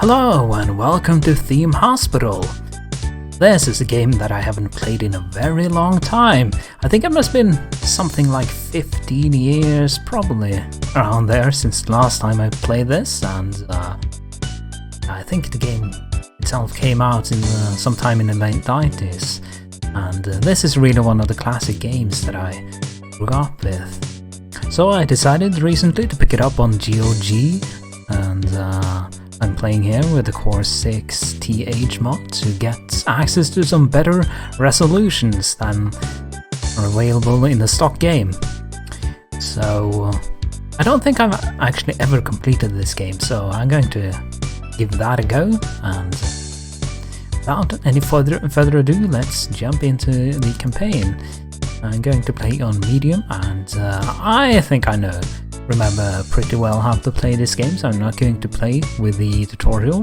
Hello and welcome to Theme Hospital. This is a game that I haven't played in a very long time. I think it must have been something like 15 years, probably around there, since the last time I played this, and I think the game itself came out in sometime in the late 90s, and this is really one of the classic games that I grew up with. So I decided recently to pick it up on GOG, and I'm playing here with the Corsix TH mod to get access to some better resolutions than are available in the stock game. So I don't think I've actually ever completed this game, so I'm going to give that a go, and without any further ado, let's jump into the campaign. I'm going to play on medium, and I think I remember pretty well how to play this game, so I'm not going to play with the tutorial.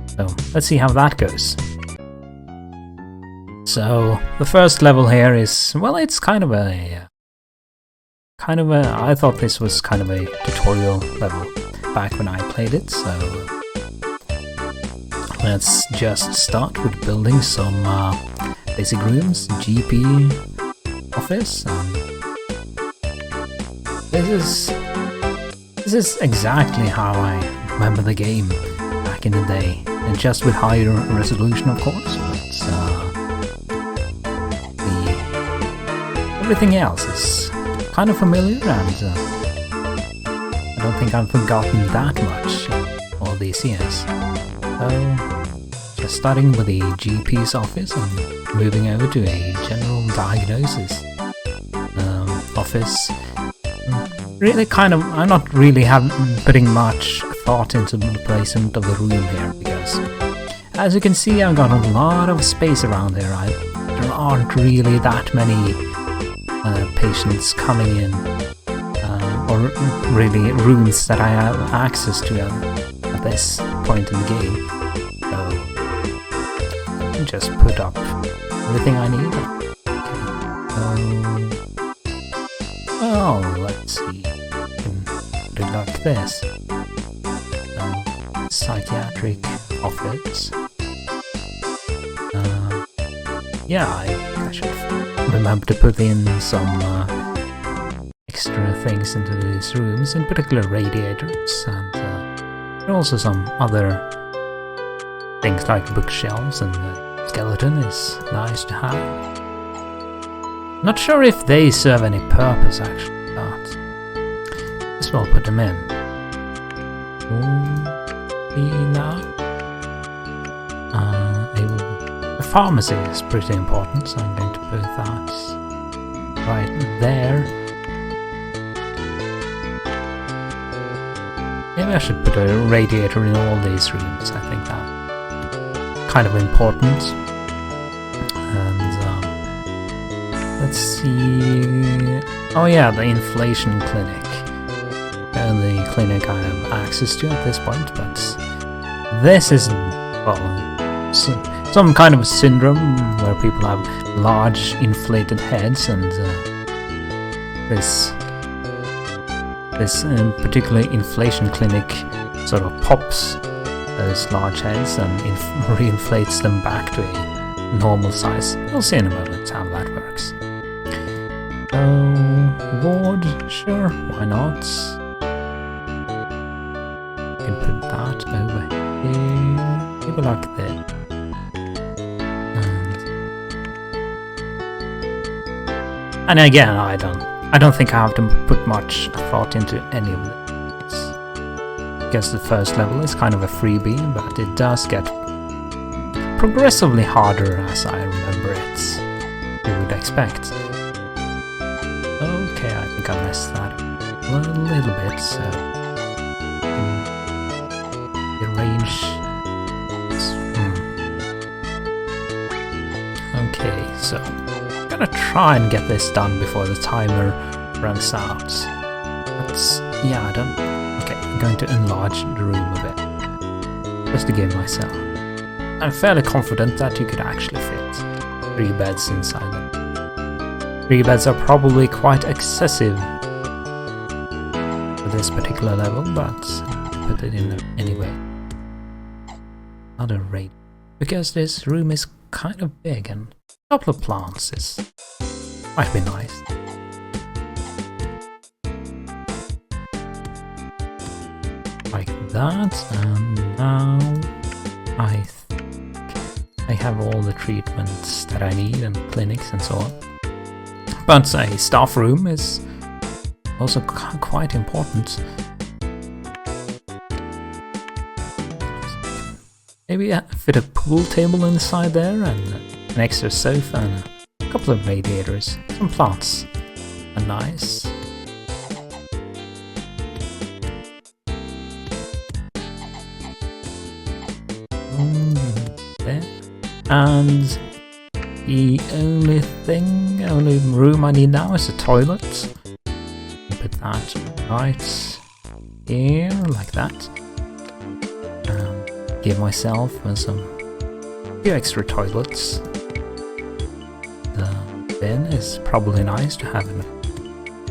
So let's see how that goes. So the first level here is, well, it's kind of a I thought this was kind of a tutorial level back when I played it, so let's just start with building some basic rooms, GP office, and this is exactly how I remember the game back in the day, and just with higher resolution, of course, but everything else is kind of familiar, and I don't think I've forgotten that much all these years. So just starting with the GP's office and moving over to a general diagnosis office. Really I'm not really putting much thought into the placement of the room here, because as you can see, I've got a lot of space around here. There aren't really that many patients coming in, or really rooms that I have access to at this point in the game. So I can just put up everything I need. Okay. Well, let's see. I can put it like this. Psychiatric office. Yeah, I should remember to put in some extra things into these rooms, in particular radiators, and also some other things like bookshelves, and the skeleton is nice to have. Not sure if they serve any purpose actually, but just well put them in. Now, the pharmacy is pretty important, so I'm going to put that right there. Maybe I should put a radiator in all these rooms. I think that's kind of important. Let's see. Oh yeah, the inflation clinic. The clinic I have access to at this point, but this is, well, some kind of a syndrome where people have large inflated heads, and this particular inflation clinic sort of pops those large heads and reinflates them back to a normal size. We'll see in a moment how that works. Ward, sure, why not? You can put that over here, maybe like that. And again, I don't think I have to put much thought into any of this. I guess the first level is kind of a freebie, but it does get progressively harder as I remember it. You would expect. Okay, I think I messed that up a little bit, so arrange. Okay, so I'm gonna try and get this done before the timer runs out. Yeah, I don't. Okay, I'm going to enlarge the room a bit, just to give myself. I'm fairly confident that you could actually fit 3 beds inside them. 3 beds are probably quite excessive for this particular level, but put it in there anyway. another rate, because this room is kind of big and a couple of plants might be nice. Like that, and now I think I have all the treatments that I need and clinics and so on. But a staff room is also quite important. Maybe fit a pool table inside there, and an extra sofa, and a couple of radiators, some plants, and nice. There. And the only room I need now is a toilet. Put that right here, like that. Give myself some few extra toilets. The bin is probably nice to have in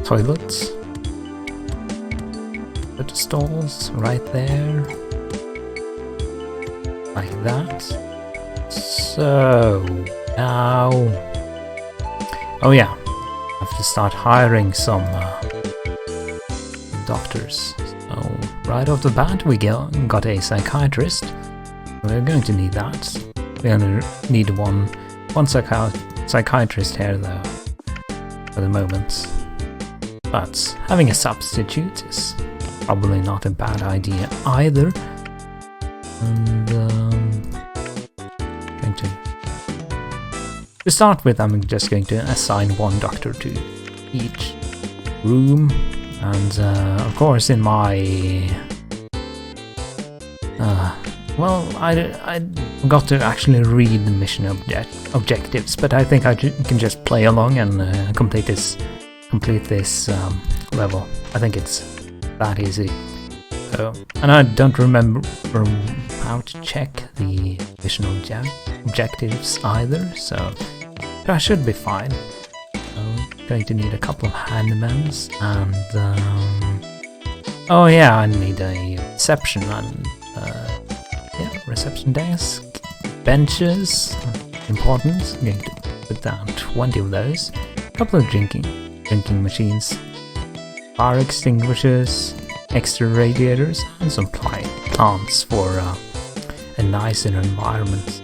toilets. Put the stalls right there, like that. So now, oh yeah, I have to start hiring some doctors. So right off the bat, we got a psychiatrist. We're going to need that. We're going to need one psychiatrist here, though, for the moment. But having a substitute is probably not a bad idea either. And going to start with, I'm just going to assign one doctor to each room. And of course, in my well, I got to actually read the mission objectives, but I think I can just play along and complete this level. I think it's that easy. So, and I don't remember how to check the mission objectives either, so but I should be fine. I'm going to need a couple of handmans, and oh yeah, I need a reception and reception desk, benches, important. I'm going to put down 20 of those. A couple of drinking machines, fire extinguishers, extra radiators, and some plants for a nicer environment.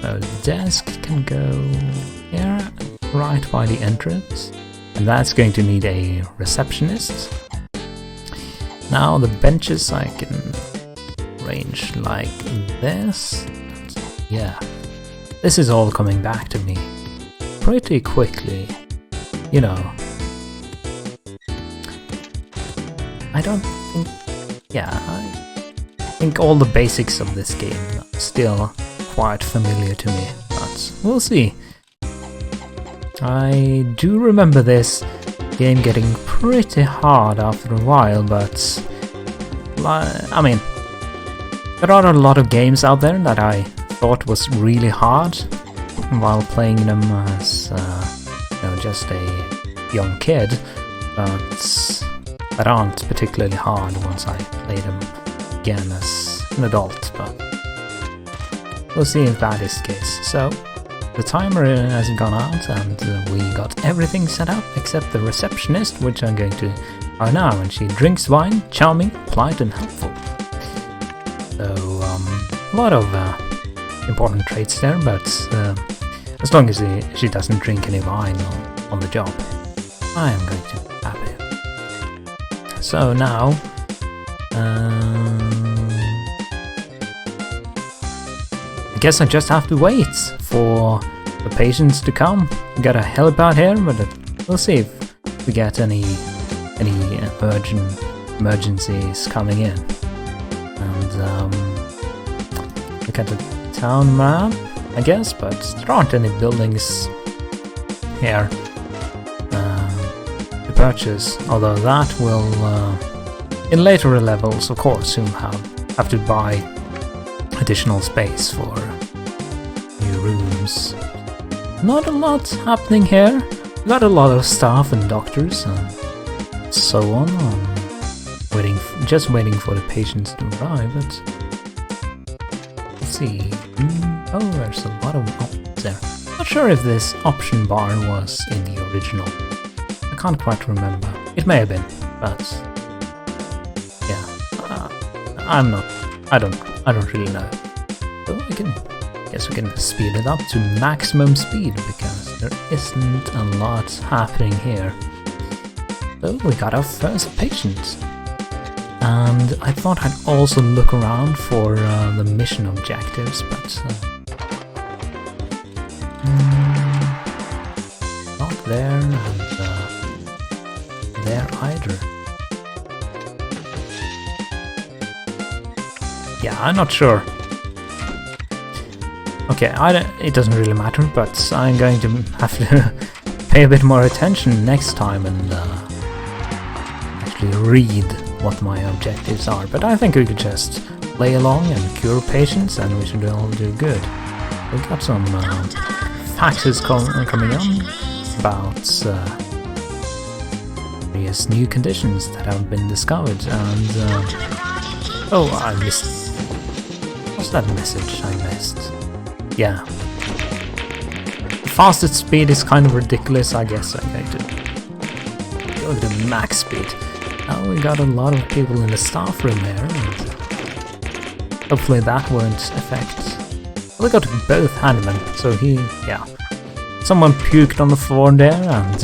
So the desk can go here, right by the entrance, and that's going to need a receptionist. Now the benches I can arrange like this. Yeah, this is all coming back to me pretty quickly, you know. I don't think, yeah, I think all the basics of this game are still quite familiar to me, but we'll see. I do remember this game getting pretty hard after a while, but I mean, there are a lot of games out there that I thought was really hard while playing them as just a young kid, but that aren't particularly hard once I play them again as an adult, but we'll see if that is the case. So the timer has gone out, and we got everything set up except the receptionist, which I'm going to hire now, and she drinks wine, charming, polite, and helpful. So a lot of important traits there, but as long as she doesn't drink any wine on the job, I am going to be happy. So now I guess I just have to wait for the patients to come. We got a helipad here, but we'll see if we get any emergencies coming in. And look at the town map, I guess, but there aren't any buildings here to purchase. Although that will, in later levels, of course, you'll have to buy additional space for new rooms. Not a lot happening here. We got a lot of staff and doctors and so on. Just waiting for the patients to arrive. But see. Oh, there's a lot of options there. Not sure if this option bar was in the original. I can't quite remember. It may have been, but yeah, I don't really know. So guess we can speed it up to maximum speed because there isn't a lot happening here. So we got our first patient. And I thought I'd also look around for the mission objectives, but not there, and there either. Yeah, I'm not sure. Okay, it doesn't really matter, but I'm going to have to pay a bit more attention next time and actually read what my objectives are. But I think we could just play along and cure patients and we should all do good. We got some faxes coming on about various new conditions that have been discovered, and oh, I missed. What's that message I missed? Yeah. The fastest speed is kind of ridiculous, I guess I'm going to go to max speed. Now we got a lot of people in the staff room there, and hopefully that won't affect. Well, we got both handymen, so yeah. Someone puked on the floor there, and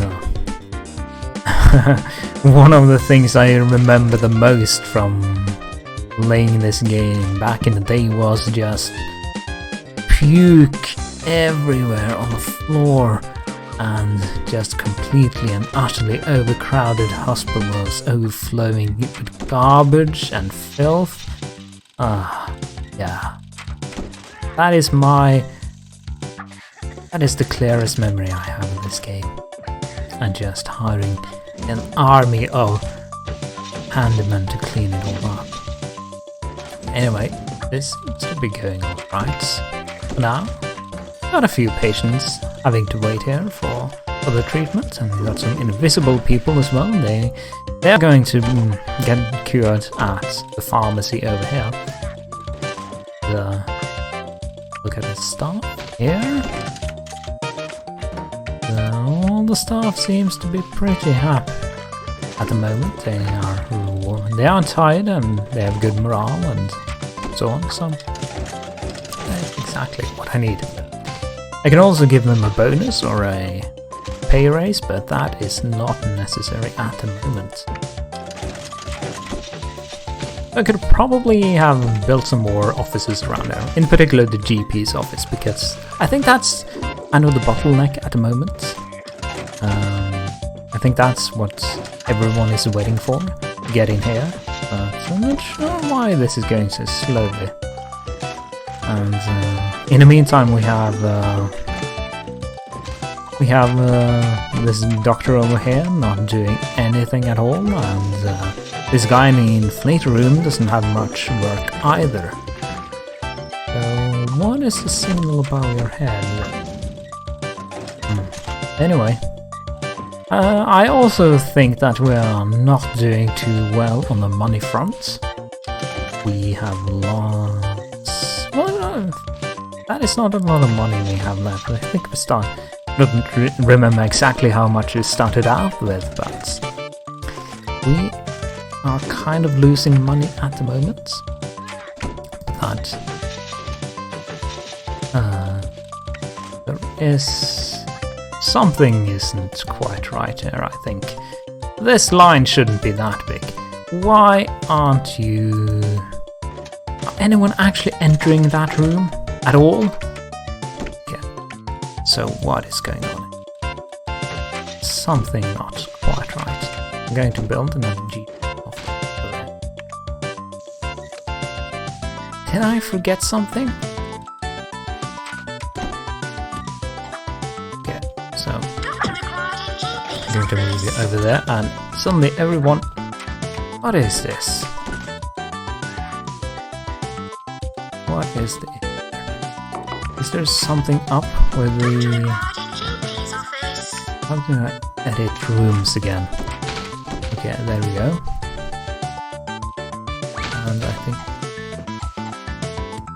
one of the things I remember the most from playing this game back in the day was just puke everywhere on the floor, and just completely and utterly overcrowded hospitals overflowing with garbage and filth. Yeah. That is the clearest memory I have of this game. And just hiring an army of handymen to clean it all up. Anyway, this seems to be going alright. For now, got a few patients having to wait here for the treatment, and we got some invisible people as well. They are going to get cured at the pharmacy over here. Look at the staff here. All the staff seems to be pretty happy at the moment. They are tired and they have good morale and so on. So that's exactly what I need. I can also give them a bonus or a pay raise, but that is not necessary at the moment. I could probably have built some more offices around there, in particular the GP's office, because I think that's kind of the bottleneck at the moment. I think that's what everyone is waiting for, to get in here, but I'm not sure why this is going so slowly. And in the meantime, we have this doctor over here not doing anything at all, and this guy in the inflator room doesn't have much work either. So what is the signal above your head? Anyway, I also think that we are not doing too well on the money front. We have lots. Well, that is not a lot of money we have left. I think we don't remember exactly how much we started out with, but we are kind of losing money at the moment. But there is something isn't quite right here, I think. This line shouldn't be that big. Why aren't you... anyone actually entering that room at all? Okay, so what is going on? Something not quite right. I'm going to build another G. Did I forget something? Okay, so I'm going to move it over there, and suddenly everyone... What is this? What is this? Is there something up with the... How can I edit rooms again? Okay, there we go. And I think...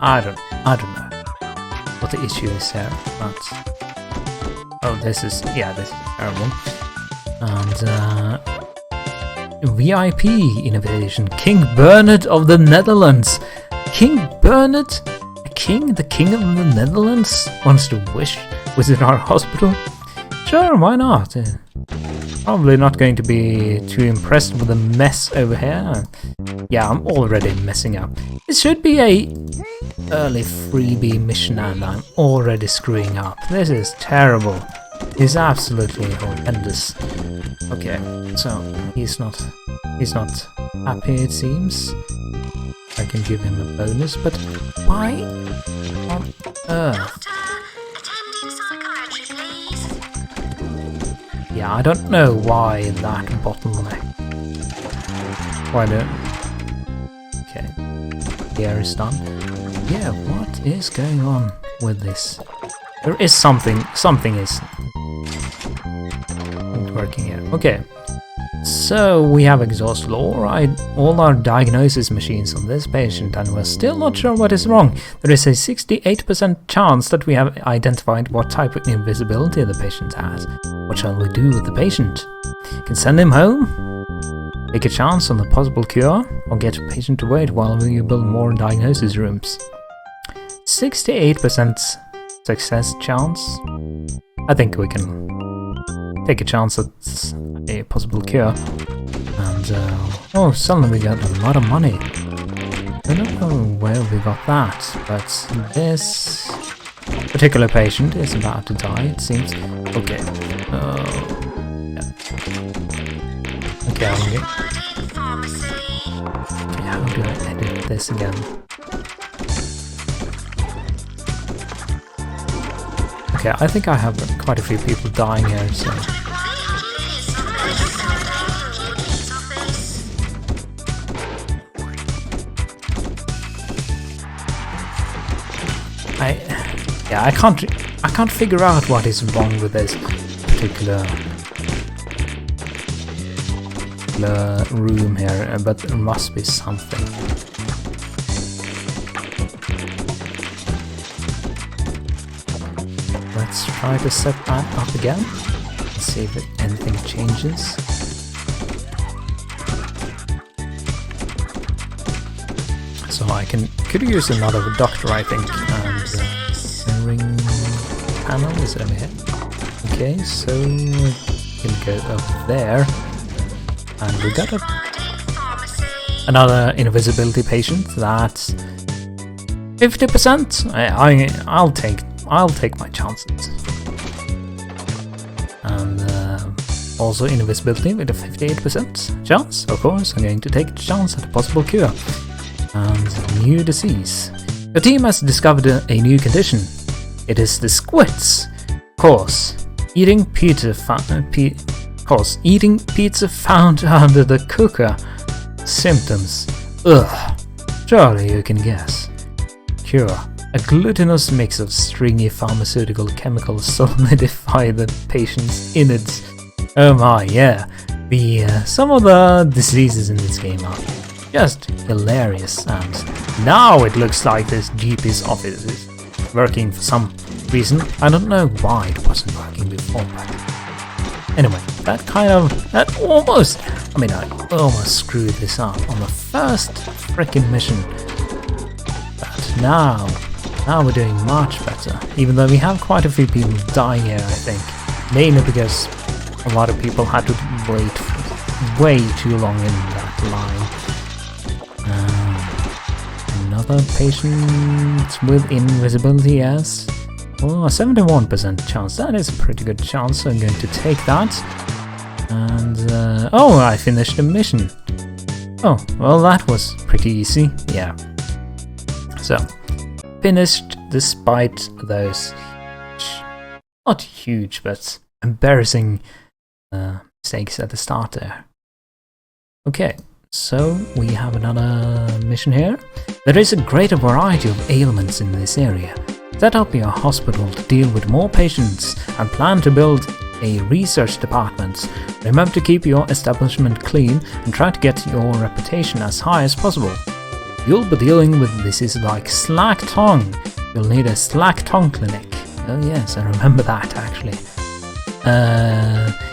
I don't know. I don't know what the issue is here, but... Oh, this is terrible. And, VIP innovation. King Bernard of the Netherlands. King Bernard? A king? The king of the Netherlands? Wants to visit our hospital? Sure, why not? Probably not going to be too impressed with the mess over here. Yeah, I'm already messing up. It should be a early freebie mission and I'm already screwing up. This is terrible. It's absolutely horrendous. Okay, so he's not happy, it seems. I can give him a bonus, but why on earth? Yeah, I don't know why that bottleneck. Why don't... Okay, here is done. Yeah, what is going on with this? There is something is not working here. Okay, so we have exhausted all our diagnosis machines on this patient and we're still not sure what is wrong. There is a 68% chance that we have identified what type of invisibility the patient has. What shall we do with the patient? Can send him home? Take a chance on the possible cure? Or get a patient to wait while we build more diagnosis rooms? 68% success chance? I think we can take a chance at a possible cure. And, oh, suddenly we got a lot of money. I don't know where we got that, but this particular patient is about to die, it seems. Okay. Yeah. Okay, okay, how do I edit this again? Okay, I think I have quite a few people dying here, so... I can't figure out what is wrong with this particular room here, but there must be something. Let's try to set that up again and see if anything changes. So I could use another doctor, I think, and ring panel is over here. Okay, so we can go up there, and we got another invisibility patient. That's 50%. I'll take my chances. And also invisibility with a 58% chance. Of course, I'm going to take a chance at a possible cure. And new disease. Your team has discovered a new condition. It is the squits. Eating pizza found under the cooker. Symptoms. Ugh. Surely you can guess. Cure. A glutinous mix of stringy pharmaceutical chemicals solidify the patient's innards. Oh my, yeah. Some of the diseases in this game are just hilarious, and now it looks like this GP's office is working for some reason. I don't know why it wasn't working before, but anyway, I almost screwed this up on the first freaking mission. But now we're doing much better, even though we have quite a few people dying here, I think, mainly because a lot of people had to wait way too long in that line. Another patient with invisibility, yes. Oh, a 71% chance. That is a pretty good chance, so I'm going to take that. And, oh, I finished the mission. Oh, well, that was pretty easy, yeah. So, finished despite those not huge, but embarrassing mistakes at the start there. Okay. So, we have another mission here. There is a greater variety of ailments in this area. Set up your hospital to deal with more patients and plan to build a research department. Remember to keep your establishment clean and try to get your reputation as high as possible. You'll be dealing with diseases like slack tongue. You'll need a slack tongue clinic. Oh yes, I remember that actually.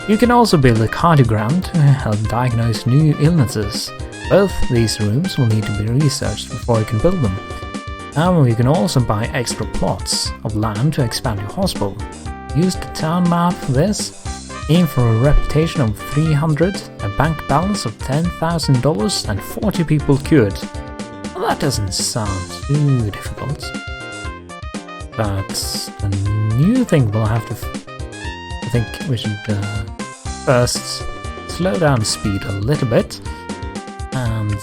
You can also build a cardiogram to help diagnose new illnesses. Both these rooms will need to be researched before you can build them. And you can also buy extra plots of land to expand your hospital. Use the town map for this. Aim for a reputation of 300, a bank balance of $10,000 and 40 people cured. Well, that doesn't sound too difficult. But the new thing we'll have to... I think we should first slow down speed a little bit. And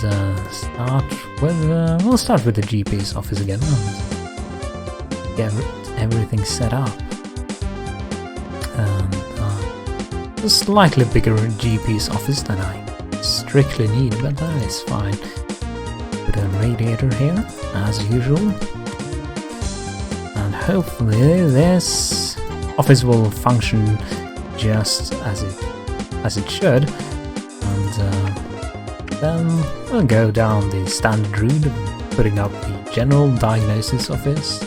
we'll start with the GP's office again and get everything set up. And a slightly bigger GP's office than I strictly need, but that is fine. Put a radiator here, as usual. And hopefully this office will function just as it should. And then we'll go down the standard route of putting up the general diagnosis office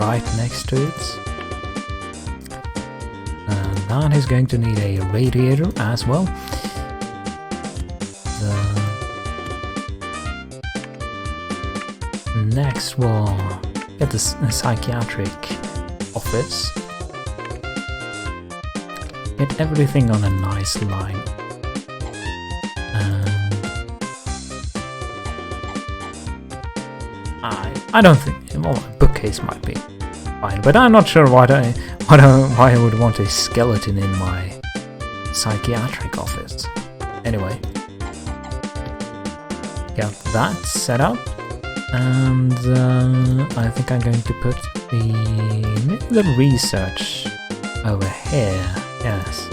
right next to it. And that is going to need a radiator as well. Next we'll get the psychiatric office. Get everything on a nice line. I don't think, well, a bookcase might be fine, but I'm not sure why I would want a skeleton in my psychiatric office. Anyway, got that set up, and I think I'm going to put the research over here. Yes.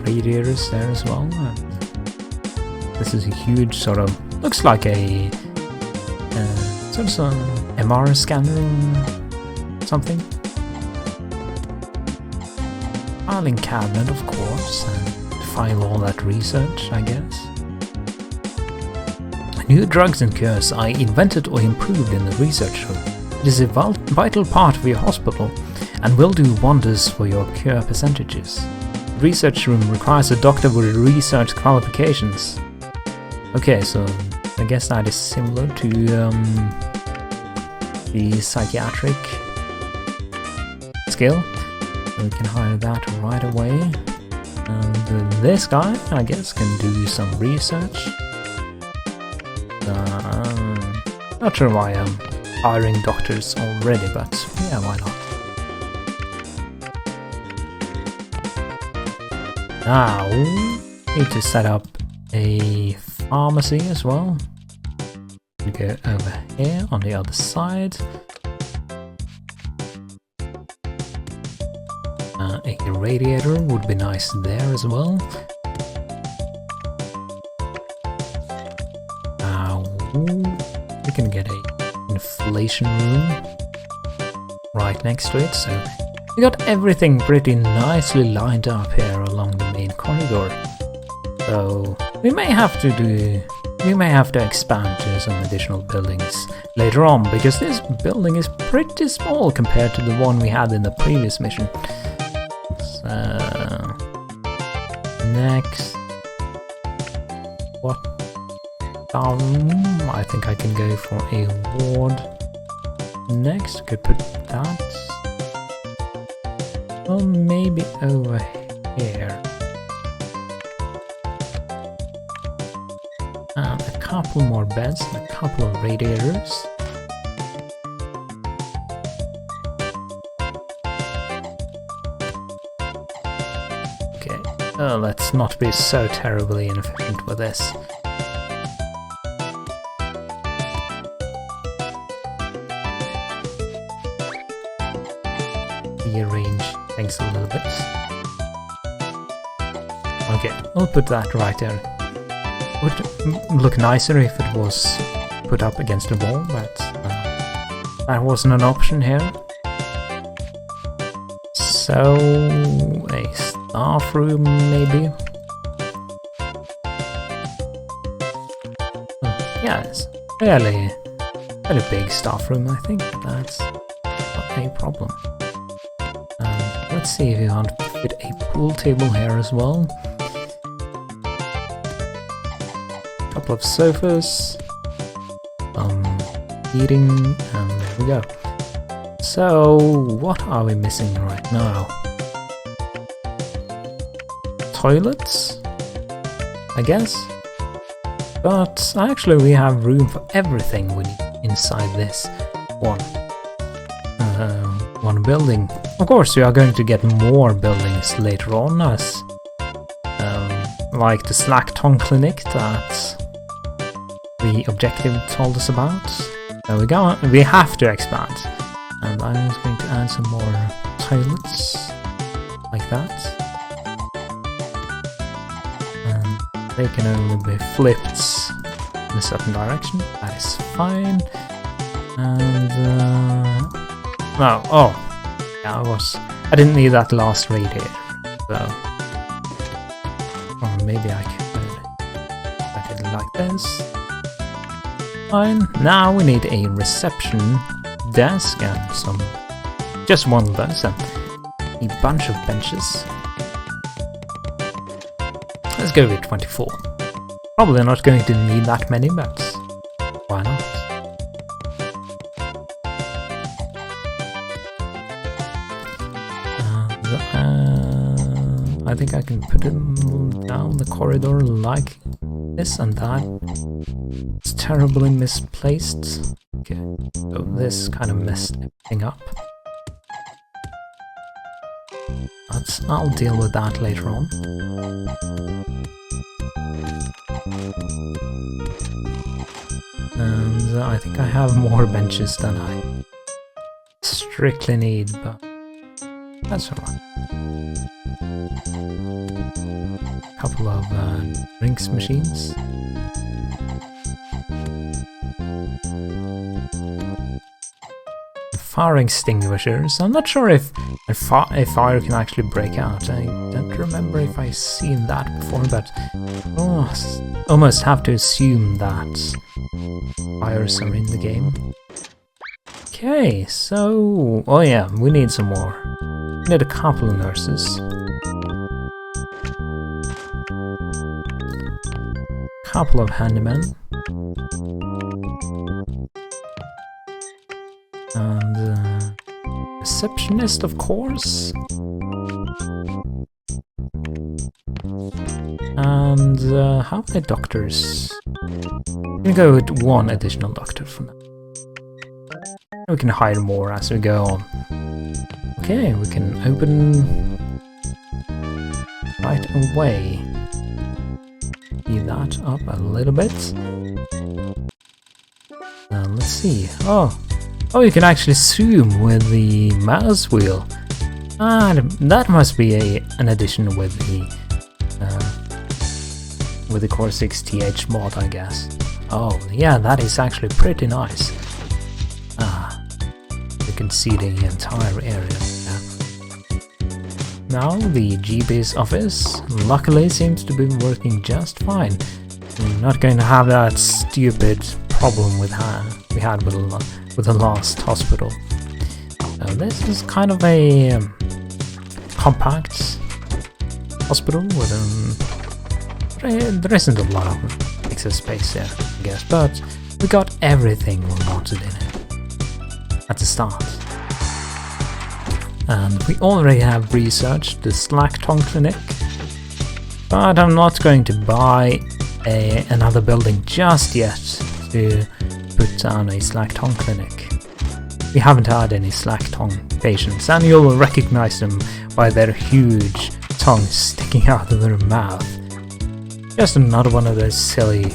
Radiators there as well. This is a huge sort of, looks like a sort of MR scanner or something. Filing cabinet, of course, and file all that research, I guess. New drugs and cures are invented or improved in the research room. It is a vital part of your hospital and will do wonders for your cure percentages. Research room requires a doctor with research qualifications. Okay, so I guess that is similar to the psychiatric skill. So we can hire that right away. And this guy, I guess, can do some research. Not sure why I'm hiring doctors already, but yeah, why not? Now, need to set up a pharmacy as well. We go over here on the other side. A radiator would be nice there as well. Now, we can get a inflation room right next to it, so we got everything pretty nicely lined up here along the main corridor. So we may have to expand to some additional buildings later on, because this building is pretty small compared to the one we had in the previous mission. So next, what? I think I can go for a ward. Next, could put that. Well, maybe over here. And a couple more beds, and a couple of radiators. Okay, let's not be so terribly inefficient with this. Rearrange things a little bit. Okay, we'll put that right there. Would look nicer if it was put up against the wall, but that wasn't an option here. So, a staff room, maybe. Yeah, it's fairly big staff room. I think that's not a problem. Let's see if we want to fit a pool table here as well. Couple of sofas, heating, and there we go. So, what are we missing right now? Toilets, I guess? But actually we have room for everything we need inside this one building. Of course we are going to get more buildings later on, as like the Slack Tongue Clinic that the objective told us about. There we go, we have to expand. And I'm just going to add some more toilets, like that. And they can only be flipped in a certain direction, that is fine. And I didn't need that last radiator, so... Or maybe I did it like this. Fine, now we need a reception desk and just one of those, and a bunch of benches. Let's go with 24. Probably not going to need that many, but why not? I think I can put it down the corridor like this and that. It's terribly misplaced. Okay, so this kind of messed everything up. But I'll deal with that later on. And I think I have more benches than I strictly need, but that's alright. Couple of drinks machines. Fire extinguishers. I'm not sure if a fire can actually break out. I don't remember if I've seen that before, but almost have to assume that fires are in the game. Okay, so... oh yeah, we need some more. We need a couple of nurses. Couple of handymen. And receptionist, of course. And how many doctors? I'm gonna go with one additional doctor for now. We can hire more as we go on. Okay, we can open right away. Speed that up a little bit. Let's see. Oh, you can actually zoom with the mouse wheel. That must be an addition with the Corsix TH mod, I guess. Oh, yeah, that is actually pretty nice. You can see the entire area. Now the GB's office luckily seems to be working just fine. We're not going to have that stupid problem we had with the last hospital. This is kind of a compact hospital with there isn't a lot of extra space there, I guess, but we got everything we wanted in it at the start. And we already have researched the Slack Tongue Clinic, but I'm not going to buy another building just yet to put down a Slack Tongue Clinic. We haven't had any Slack Tongue patients, and you'll recognize them by their huge tongues sticking out of their mouth. Just another one of those silly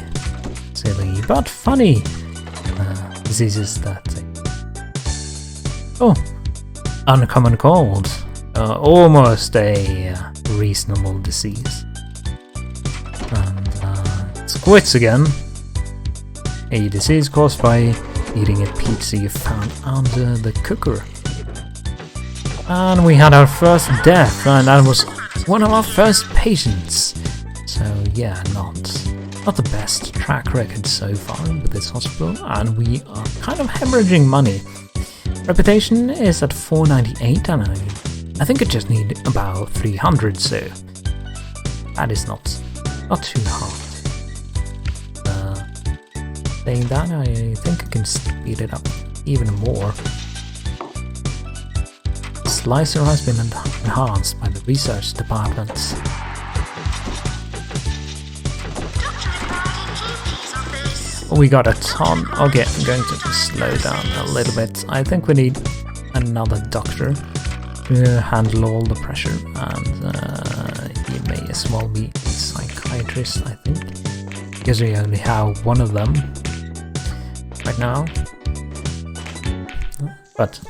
but funny diseases that uncommon cold. Almost a reasonable disease. And squits again. A disease caused by eating a pizza you found under the cooker. And we had our first death, and that was one of our first patients. So yeah, not the best track record so far with this hospital, and we are kind of hemorrhaging money. Reputation is at 498, and I think I just need about 300, so that is not too hard. Saying that, I think I can speed it up even more. Slicer has been enhanced by the research departments. We got a ton. Okay, I'm going to slow down a little bit. I think we need another doctor to handle all the pressure, and he may as well be a psychiatrist, I think, because we only have one of them right now. But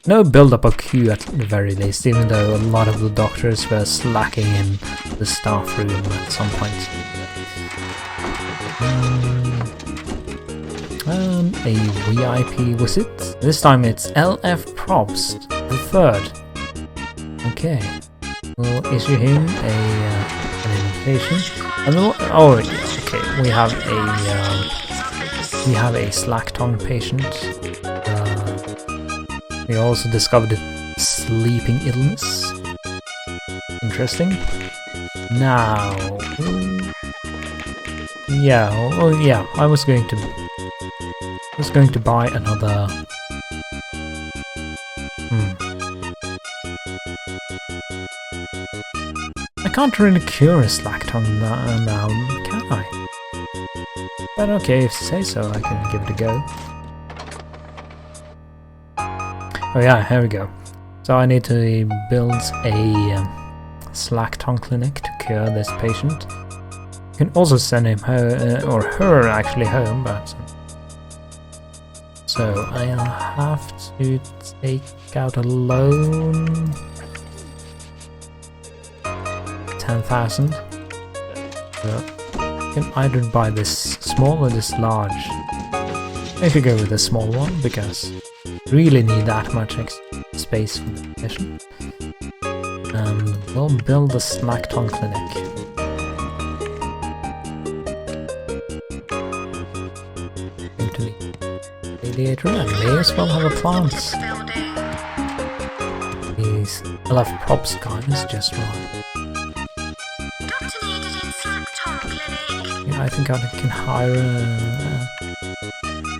no build-up of queue at the very least, even though a lot of the doctors were slacking in the staff room at some point. A VIP visit. This time it's LF Probst the third. Okay, we'll issue him an invitation. And okay, we have a slack tongue patient. We also discovered a sleeping illness. Interesting. Now, yeah, I was going to buy another. I can't really cure a slack tongue now, can I? But okay, if you say so, I can give it a go. Oh yeah, here we go. So I need to build a slack tongue clinic to cure this patient. You can also send him or her actually home, but so I'll have to take out a loan. 10,000. So you can either buy this small or this large. I should go with the small one because really need that much space for the mission. And we'll build a slack tongue clinic. Into the radiator, and may as well have a plant. These LF Props guy is just right. Yeah, I think I can hire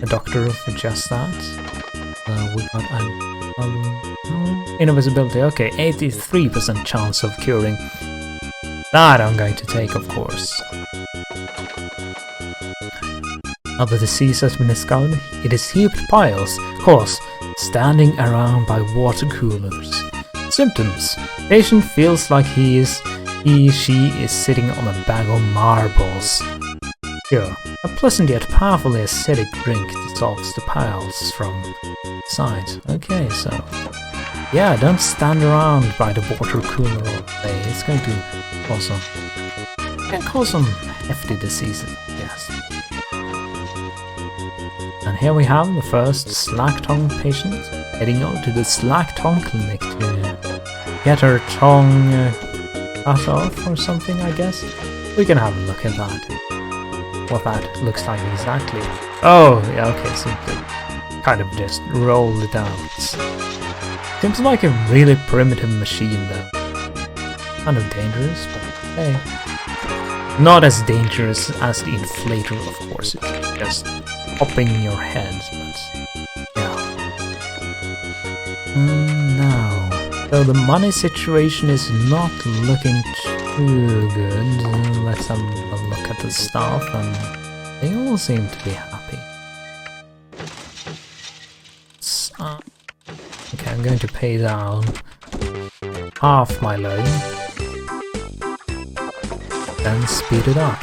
a doctor for just that. We got invisibility. Okay, 83% chance of curing. That I'm going to take, of course. Other disease has been discovered. It is heaped piles, course, standing around by water coolers. Symptoms: patient feels like she is sitting on a bag of marbles. Cure: a pleasant yet powerfully acidic drink dissolves the piles from sides. Okay, so yeah, don't stand around by the water cooler all day. It's going to cause some hefty diseases, yes. And here we have the first slack tongue patient heading on to the slack tongue clinic to get her tongue cut off or something, I guess. We can have a look at that. What that looks like exactly. Oh, yeah, okay, so kind of just roll it out. Seems like a really primitive machine though. Kind of dangerous, but hey. Not as dangerous as the inflator, of course. It's just popping your head, but yeah. Now, so the money situation is not looking too good. Let's have a look at the staff, and they all seem to be happy. Okay, I'm going to pay down half my loan, then speed it up.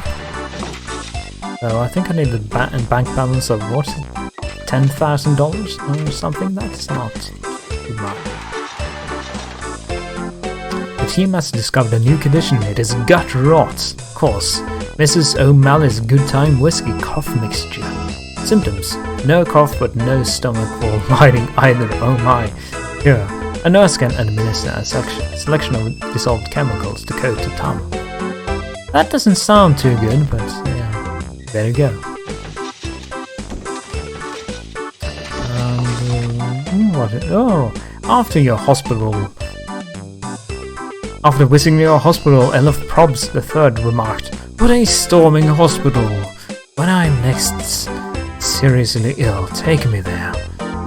So I think I need a bank balance of what? $10,000 or something? That's not too much. The team has discovered a new condition. It is gut rot. Of course, Mrs. O'Malley's Good Time Whiskey Cough Mixture. Symptoms: no cough but no stomach or lighting either. Oh my. Yeah, A nurse can administer a selection of dissolved chemicals to coat the tunnel. That doesn't sound too good, but yeah, there you go. After visiting your hospital, Elf Probs III remarked, "What a storming hospital! When I'm next seriously ill, take me there.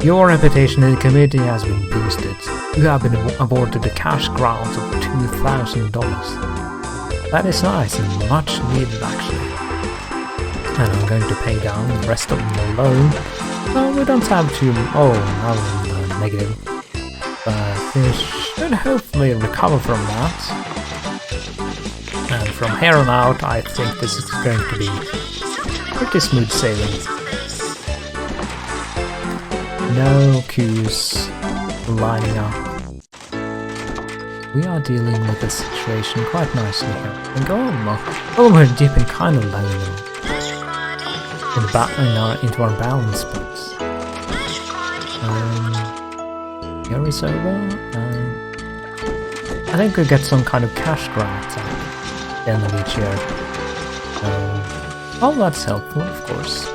Your reputation in the community has been boosted. You have been awarded a cash grant of $2,000. That is nice and much needed, actually. And I'm going to pay down the rest of the loan. Well, we don't have to... Oh, I'm negative. But we should hopefully recover from that. And from here on out, I think this is going to be pretty smooth sailing. No queues lining up. We are dealing with the situation quite nicely here. And we're dipping kind of low into our balance box. Here is over. I think we get some kind of cash grant at the end of each year. Well, that's helpful, of course.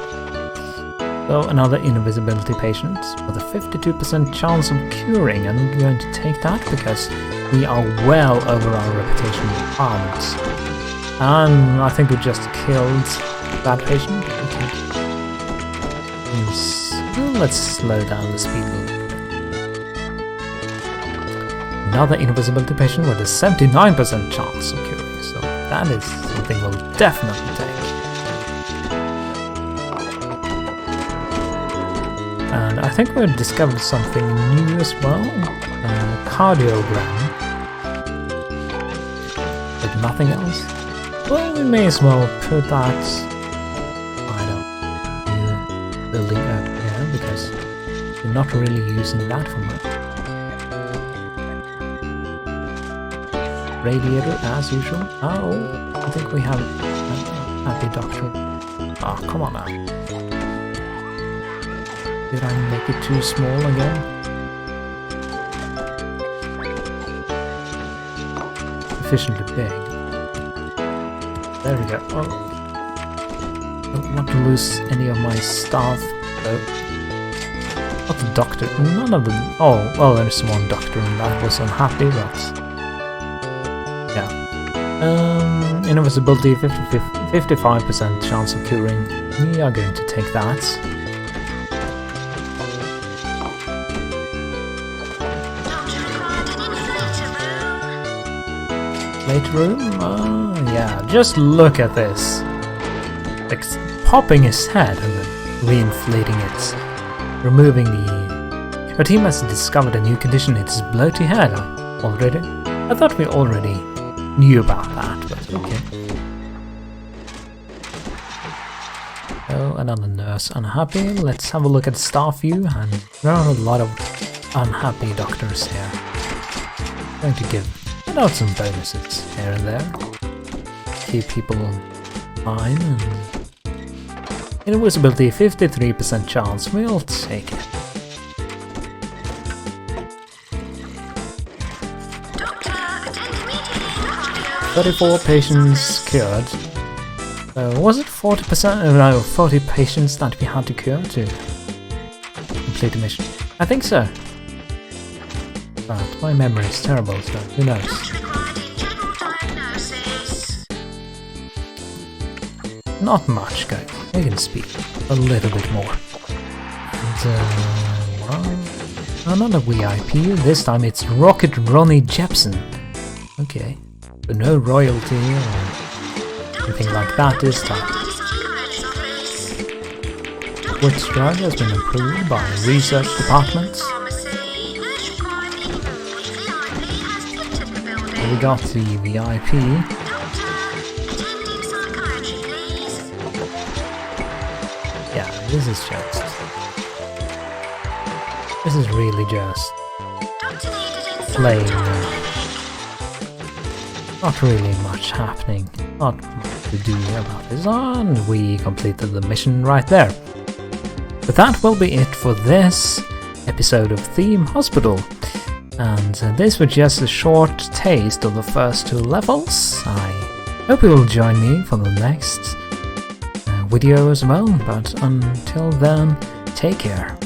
So another invisibility patient with a 52% chance of curing, and we're going to take that because we are well over our reputation requirements. And I think we just killed that patient. Okay. Let's slow down the speed a little bit. Another invisibility patient with a 79% chance of curing, so that is something we'll definitely take. And I think we've discovered something new as well. Cardiogram. But nothing else. Well, we may as well put that new building up here because we're not really using that for much. Radiator as usual. Oh, I think we have a happy doctor. Oh, come on now. Did I make it too small again? Sufficiently big. There we go. Oh. Don't want to lose any of my staff though. Not the doctor. None of them. Oh, well, there's one doctor and that was unhappy, but... yeah. Invisibility, 55% chance of curing. We are going to take that. Plate room? Yeah, just look at this. Like, popping his head and then re-inflating it. Removing the... Your team has discovered a new condition in its bloaty head already. I thought we already knew about that, but okay. Oh, another nurse unhappy. Let's have a look at staff view, and there are a lot of unhappy doctors here. I'm going to give out some bonuses here and there. Keep people fine, and invisibility 53% chance, we'll take it. Doctor, 34 patients cured. Was it 40%? No, 40 patients that we had to cure to complete the mission. I think so. But my memory is terrible, so who knows? Not much, guys. We can speak a little bit more. And, well, another VIP. This time it's Rocket Ronnie Jepson. Okay. But no royalty or anything like that this time. Which drug has been approved by research departments. We got the VIP. Yeah, this is really just plain. Not really much happening. Not much to do about this, and we completed the mission right there. But that will be it for this episode of Theme Hospital. And this was just a short taste of the first 2 levels. I hope you will join me for the next video as well, but until then, take care.